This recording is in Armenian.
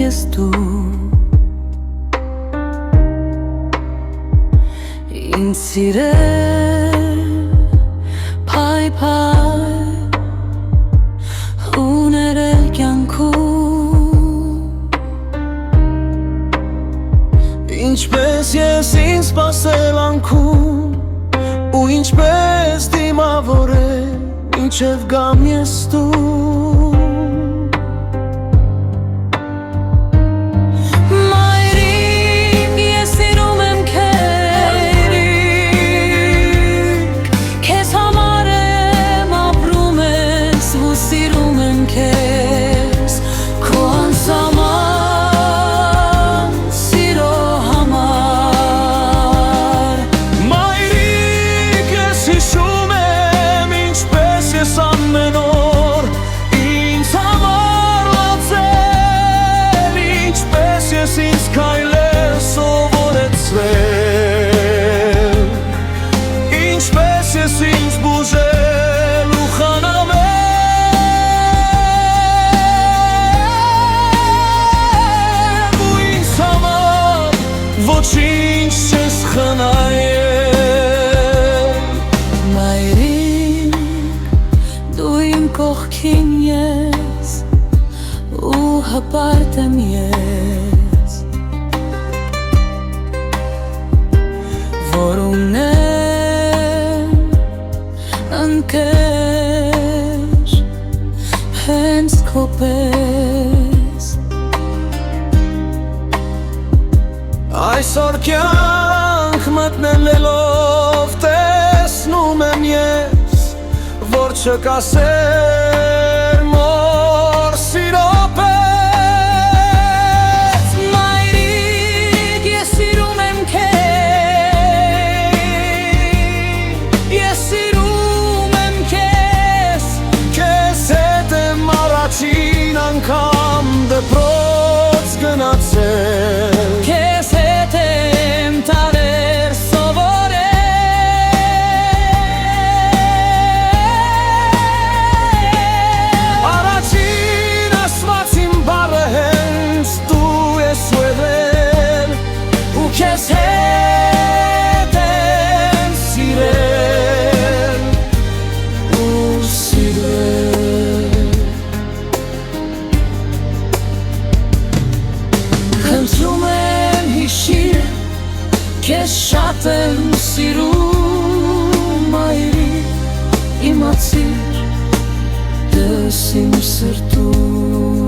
ես դու ինձ սիրել փայփայ ու ներել կյանքում Ինչպես ես ինձ սպասել անքում ու ինչպես դիմավորել մինչև գամ ես դու Ինձ քայլել սովորեցրել Ինչպես ես ինձ բուժել ու խնամել Ու ինձ համար ոչինչ չես խնայել Մայրիկ, դու իմ կողքին ես ու հպարտ եմ ես Որումներ ընկեր հենց քո պես Այսօր կյանք մտնելով տեսնում եմ ես որ չկասեր մոր սիրո պես Մայրիկ, ես սիրում եմ Առաջին անգամ դպրոց գնացել Քեզ հետ եմ տարեր սովորել Առաջին ասված իմ բառը հենց դու ես ուղղել ու քեզ հետ եմ սիրել ու սիրել Խնդրում եմ հիշիր, քեզ շատ եմ սիրում Մայրիկ, իմացիր, դες իմ սրտում